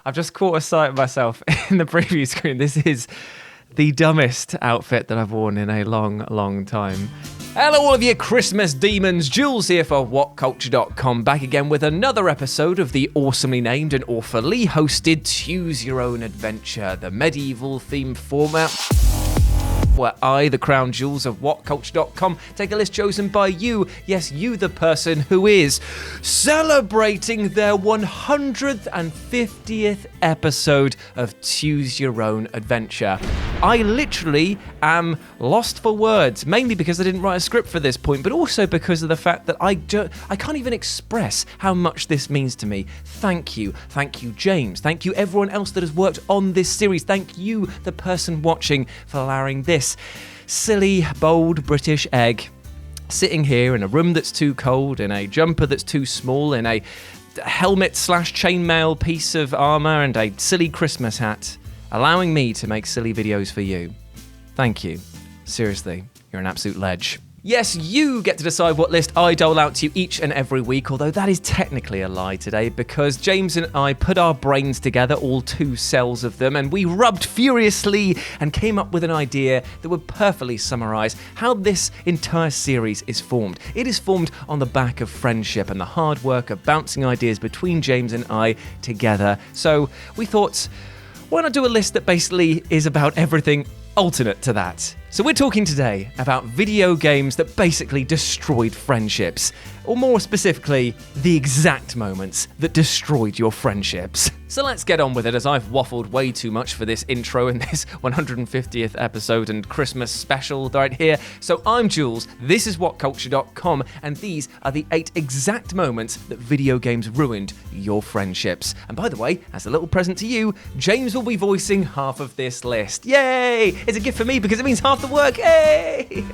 I've just caught a sight of myself in the preview screen. This is the dumbest outfit that I've worn in a long, long time. Hello all of you Christmas demons, Jules here for WhatCulture.com, back again with another episode of the awesomely named and awfully hosted Choose Your Own Adventure, the medieval themed format where I, the crown Jules of WhatCulture.com, take a list chosen by you, yes, you the person who is celebrating their 150th episode of Choose Your Own Adventure. I literally am lost for words, mainly because I didn't write a script for this point, but also because of the fact that I can't even express how much this means to me. Thank you, James. Thank you, everyone else that has worked on this series. Thank you, the person watching, for allowing this silly, bold British egg sitting here in a room that's too cold, in a jumper that's too small, in a helmet/chainmail piece of armor and a silly Christmas hat, allowing me to make silly videos for you. Thank you. Seriously, you're an absolute ledge. Yes, you get to decide what list I dole out to you each and every week, although that is technically a lie today because James and I put our brains together, all 2 cells of them, and we rubbed furiously and came up with an idea that would perfectly summarise how this entire series is formed. It is formed on the back of friendship and the hard work of bouncing ideas between James and I together. So we thought, why not do a list that basically is about everything alternate to that? So we're talking today about video games that basically destroyed friendships, or more specifically, the exact moments that destroyed your friendships. So let's get on with it, as I've waffled way too much for this intro in this 150th episode and Christmas special right here. So I'm Jules, this is WhatCulture.com, and these are the 8 exact moments that video games ruined your friendships. And by the way, as a little present to you, James will be voicing half of this list. Yay! It's a gift for me because it means half the work. Hey!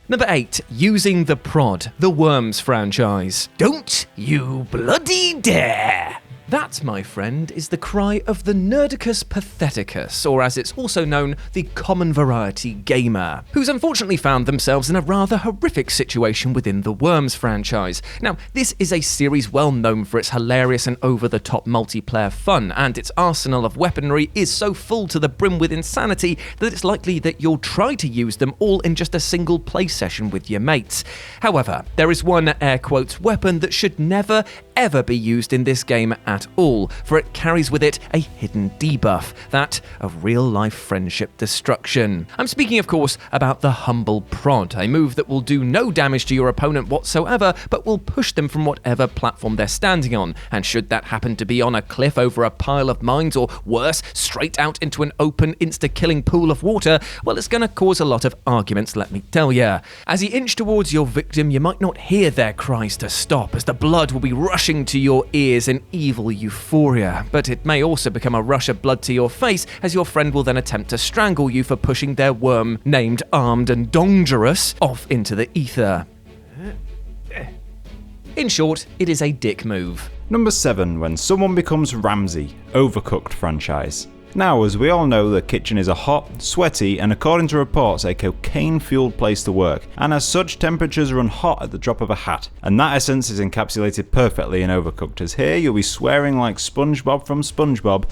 Number 8, using the prod, the Worms franchise. Don't you bloody dare! That, my friend, is the cry of the Nerdicus Patheticus, or as it's also known, the common variety gamer, who's unfortunately found themselves in a rather horrific situation within the Worms franchise. Now, this is a series well known for its hilarious and over-the-top multiplayer fun, and its arsenal of weaponry is so full to the brim with insanity that it's likely that you'll try to use them all in just a single play session with your mates. However, there is one air quotes weapon that should never, ever be used in this game at all, for it carries with it a hidden debuff, that of real-life friendship destruction. I'm speaking, of course, about the Humble Prod, a move that will do no damage to your opponent whatsoever, but will push them from whatever platform they're standing on, and should that happen to be on a cliff over a pile of mines, or worse, straight out into an open, insta-killing pool of water, well, it's going to cause a lot of arguments, let me tell ya. As you inch towards your victim, you might not hear their cries to stop, as the blood will be rushing to your ears in evil euphoria, but it may also become a rush of blood to your face, as your friend will then attempt to strangle you for pushing their worm, named Armed and Dangerous, off into the ether. In short, it is a dick move. Number 7, when someone becomes Ramsay, Overcooked franchise. Now, as we all know, the kitchen is a hot, sweaty, and according to reports, a cocaine-fueled place to work, and as such, temperatures run hot at the drop of a hat. And that essence is encapsulated perfectly in Overcooked, as here you'll be swearing like SpongeBob from SpongeBob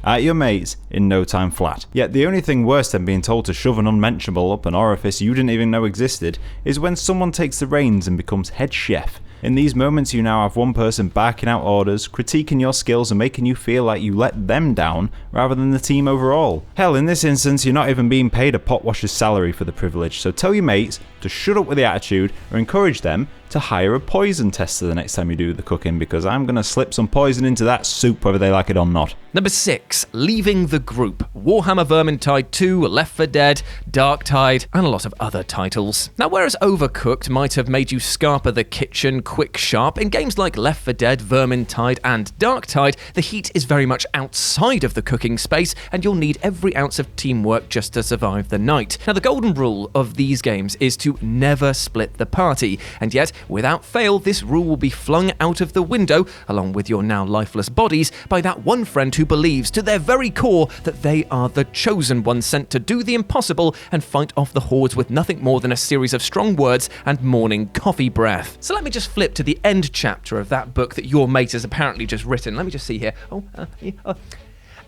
at your mates in no time flat. Yet the only thing worse than being told to shove an unmentionable up an orifice you didn't even know existed is when someone takes the reins and becomes head chef. In these moments, you now have one person barking out orders, critiquing your skills and making you feel like you let them down rather than the team overall. Hell, in this instance, you're not even being paid a pot washer's salary for the privilege, so tell your mates to shut up with the attitude or encourage them to hire a poison tester the next time you do the cooking, because I'm going to slip some poison into that soup whether they like it or not. Number 6, leaving the group. Warhammer Vermintide 2, Left 4 Dead, Darktide, and a lot of other titles. Now, whereas Overcooked might have made you scarper the kitchen quick sharp, in games like Left 4 Dead, Vermintide, and Darktide, the heat is very much outside of the cooking space, and you'll need every ounce of teamwork just to survive the night. Now, the golden rule of these games is to never split the party, and yet, without fail, this rule will be flung out of the window, along with your now lifeless bodies, by that one friend who who believes to their very core that they are the chosen one sent to do the impossible and fight off the hordes with nothing more than a series of strong words and morning coffee breath. So let me just flip to the end chapter of that book that your mate has apparently just written. Let me just see here.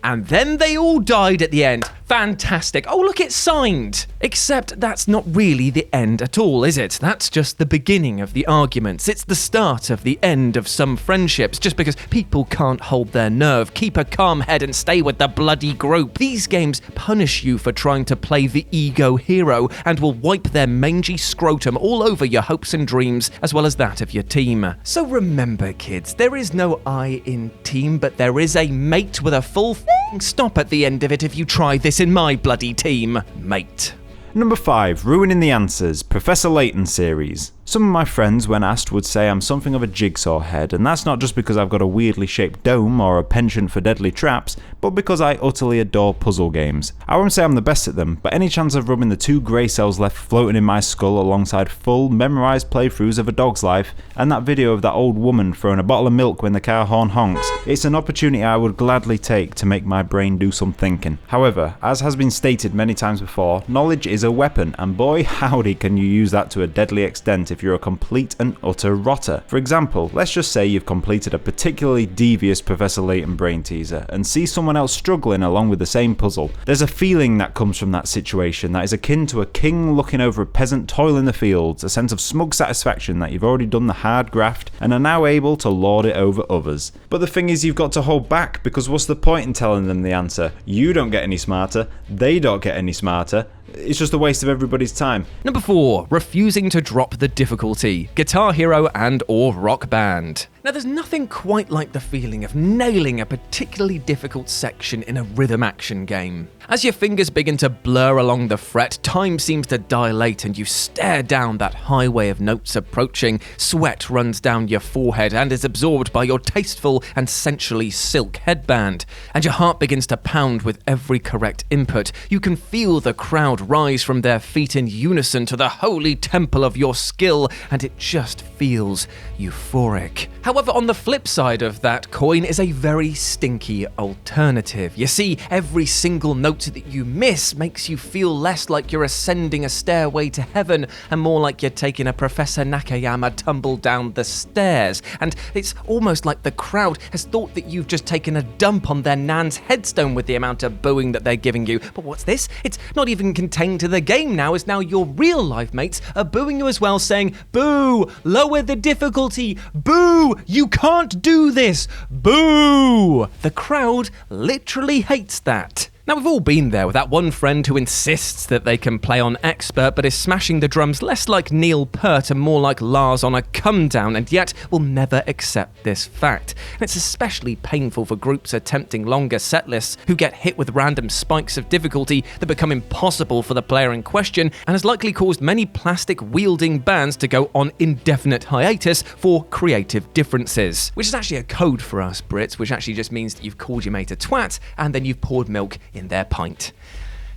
And then they all died at the end. Fantastic. Oh, look, it's signed. Except that's not really the end at all, is it? That's just the beginning of the arguments. It's the start of the end of some friendships, just because people can't hold their nerve, keep a calm head and stay with the bloody group. These games punish you for trying to play the ego hero and will wipe their mangy scrotum all over your hopes and dreams, as well as that of your team. So remember, kids, there is no I in team, but there is a mate with a full stop at the end of it if you try this in my bloody team, mate. Number 5, Ruining the Answers, Professor Layton series. Some of my friends, when asked, would say I'm something of a jigsaw head, and that's not just because I've got a weirdly shaped dome or a penchant for deadly traps, but because I utterly adore puzzle games. I won't say I'm the best at them, but any chance of rubbing the 2 grey cells left floating in my skull alongside full, memorised playthroughs of A Dog's Life, and that video of that old woman throwing a bottle of milk when the car horn honks, it's an opportunity I would gladly take to make my brain do some thinking. However, as has been stated many times before, knowledge is a weapon, and boy howdy can you use that to a deadly extent if you're a complete and utter rotter. For example, let's just say you've completed a particularly devious Professor Layton brain teaser and see someone else struggling along with the same puzzle. There's a feeling that comes from that situation that is akin to a king looking over a peasant toil in the fields, a sense of smug satisfaction that you've already done the hard graft and are now able to lord it over others. But the thing is, you've got to hold back, because what's the point in telling them the answer? You don't get any smarter, they don't get any smarter. It's just a waste of everybody's time. Number 4, refusing to drop the difficulty. Guitar Hero and or Rock Band. Now, there's nothing quite like the feeling of nailing a particularly difficult section in a rhythm action game. As your fingers begin to blur along the fret, time seems to dilate and you stare down that highway of notes approaching. Sweat runs down your forehead and is absorbed by your tasteful and sensually silk headband. And your heart begins to pound with every correct input. You can feel the crowd rise from their feet in unison to the holy temple of your skill, and it just feels euphoric. However, on the flip side of that coin is a very stinky alternative. You see, every single note that you miss makes you feel less like you're ascending a stairway to heaven and more like you're taking a Professor Nakayama tumble down the stairs. And it's almost like the crowd has thought that you've just taken a dump on their nan's headstone with the amount of booing that they're giving you. But what's this? It's not even contained to the game now, as now your real life mates are booing you as well, saying, "Boo! Lower the difficulty! Boo! You can't do this! Boo!" The crowd literally hates that. Now, we've all been there with that one friend who insists that they can play on expert but is smashing the drums less like Neil Peart and more like Lars on a come down, and yet will never accept this fact. And it's especially painful for groups attempting longer set lists who get hit with random spikes of difficulty that become impossible for the player in question, and has likely caused many plastic-wielding bands to go on indefinite hiatus for creative differences. Which is actually a code for us Brits, which actually just means that you've called your mate a twat and then you've poured milk in their pint.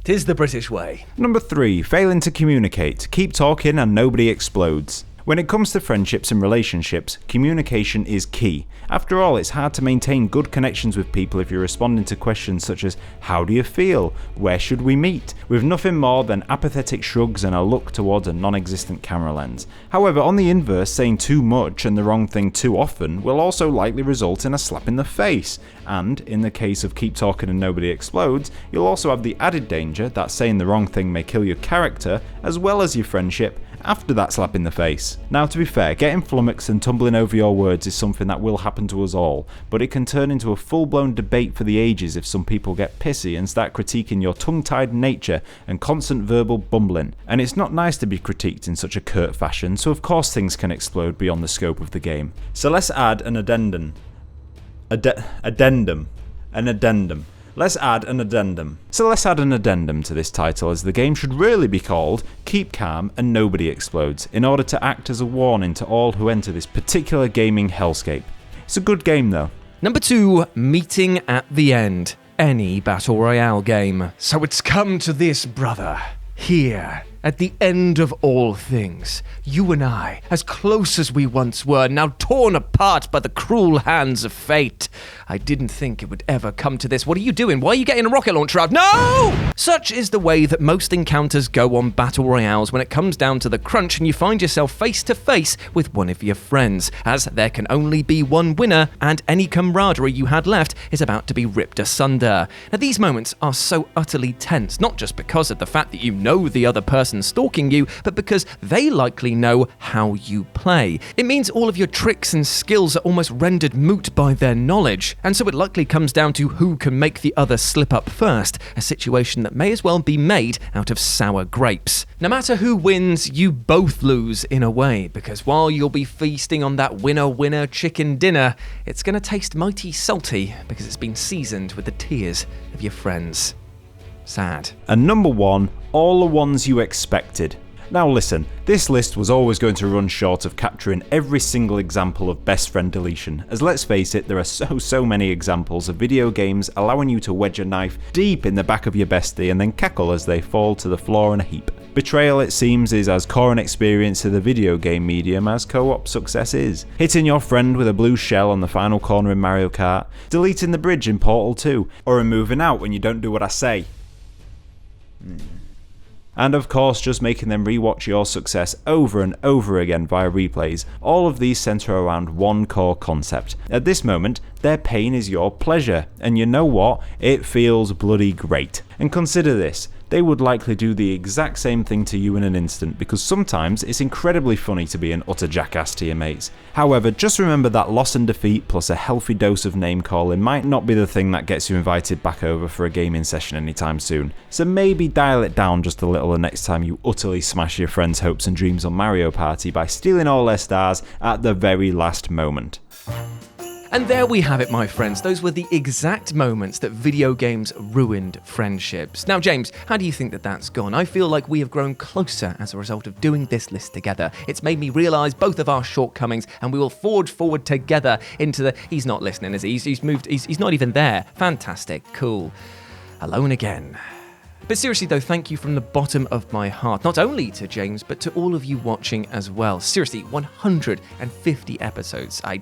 'Tis the British way. Number 3, failing to communicate. Keep talking and nobody explodes. When it comes to friendships and relationships, communication is key. After all, it's hard to maintain good connections with people if you're responding to questions such as, "How do you feel? Where should we meet?" with nothing more than apathetic shrugs and a look towards a non-existent camera lens. However, on the inverse, saying too much and the wrong thing too often will also likely result in a slap in the face. And, in the case of keep talking and nobody explodes, you'll also have the added danger that saying the wrong thing may kill your character, as well as your friendship, after that slap in the face. Now, to be fair, getting flummoxed and tumbling over your words is something that will happen to us all, but it can turn into a full-blown debate for the ages if some people get pissy and start critiquing your tongue-tied nature and constant verbal bumbling. And it's not nice to be critiqued in such a curt fashion, so of course things can explode beyond the scope of the game. So let's add an addendum. Let's add an addendum to this title, as the game should really be called Keep Calm and Nobody Explodes, in order to act as a warning to all who enter this particular gaming hellscape. It's a good game though. Number 2, meeting at the end. Any battle royale game. So it's come to this, brother. Here At the end of all things, you and I, as close as we once were, now torn apart by the cruel hands of fate. I didn't think it would ever come to this. What are you doing? Why are you getting a rocket launcher out? No! Such is the way that most encounters go on battle royales when it comes down to the crunch and you find yourself face to face with one of your friends, as there can only be one winner and any camaraderie you had left is about to be ripped asunder. Now, these moments are so utterly tense, not just because of the fact that you know the other person stalking you, but because they likely know how you play. It means all of your tricks and skills are almost rendered moot by their knowledge, and so it likely comes down to who can make the other slip up first, a situation that may as well be made out of sour grapes. No matter who wins, you both lose in a way, because while you'll be feasting on that winner-winner chicken dinner, it's going to taste mighty salty because it's been seasoned with the tears of your friends. Sad. And number 1, all the ones you expected. Now listen, this list was always going to run short of capturing every single example of best friend deletion, as let's face it, there are so many examples of video games allowing you to wedge a knife deep in the back of your bestie and then cackle as they fall to the floor in a heap. Betrayal, it seems, is as core an experience to the video game medium as co-op success is. Hitting your friend with a blue shell on the final corner in Mario Kart, deleting the bridge in Portal 2, or moving out when you don't do what I say. And of course, just making them rewatch your success over and over again via replays. All of these centre around one core concept. At this moment, their pain is your pleasure, and you know what? It feels bloody great. And consider this, they would likely do the exact same thing to you in an instant, because sometimes it's incredibly funny to be an utter jackass to your mates. However, just remember that loss and defeat plus a healthy dose of name calling might not be the thing that gets you invited back over for a gaming session anytime soon. So maybe dial it down just a little the next time you utterly smash your friends' hopes and dreams on Mario Party by stealing all their stars at the very last moment. And there we have it, my friends. Those were the exact moments that video games ruined friendships. Now, James, how do you think that that's gone? I feel like we have grown closer as a result of doing this list together. It's made me realise both of our shortcomings, and we will forge forward together into the... He's not listening, is he? He's moved... He's not even there. Fantastic. Cool. Alone again. But seriously though, thank you from the bottom of my heart, not only to James, but to all of you watching as well. Seriously, 150 episodes. I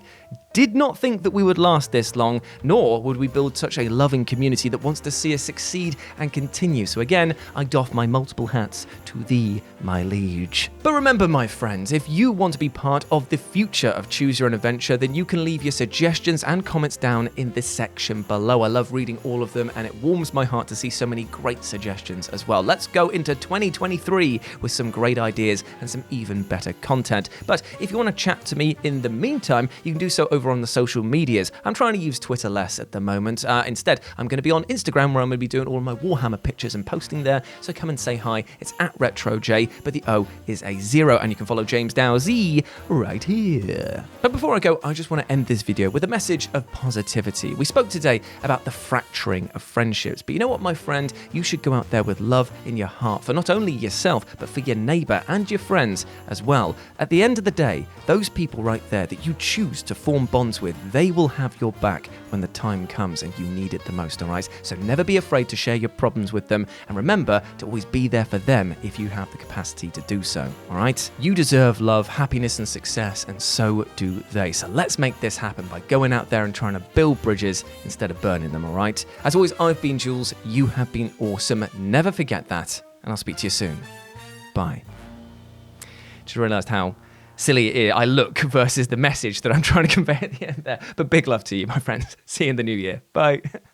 did not think that we would last this long, nor would we build such a loving community that wants to see us succeed and continue. So again, I doff my multiple hats to thee, my liege. But remember, my friends, if you want to be part of the future of Choose Your Own Adventure, then you can leave your suggestions and comments down in this section below. I love reading all of them, and it warms my heart to see so many great suggestions as well. Let's go into 2023 with some great ideas and some even better content. But if you want to chat to me in the meantime, you can do so over on the social medias. I'm trying to use Twitter less at the moment. Instead, I'm going to be on Instagram, where I'm going to be doing all my Warhammer pictures and posting there. So come and say hi. It's at RetroJ, but the O is a 0, and you can follow James Dow Z right here. But before I go, I just want to end this video with a message of positivity. We spoke today about the fracturing of friendships, but you know what, my friend? You should go out there with love in your heart for not only yourself, but for your neighbour and your friends as well. At the end of the day, those people right there that you choose to form bonds with, they will have your back when the time comes and you need it the most, all right? So never be afraid to share your problems with them, and remember to always be there for them if you have the capacity to do so, all right? You deserve love, happiness and success, and so do they. So let's make this happen by going out there and trying to build bridges instead of burning them, all right? As always, I've been Jules, you have been awesome. Never forget that, and I'll speak to you soon. Bye. Just realised how silly I look versus the message that I'm trying to convey at the end there. But big love to you, my friends. See you in the new year. Bye.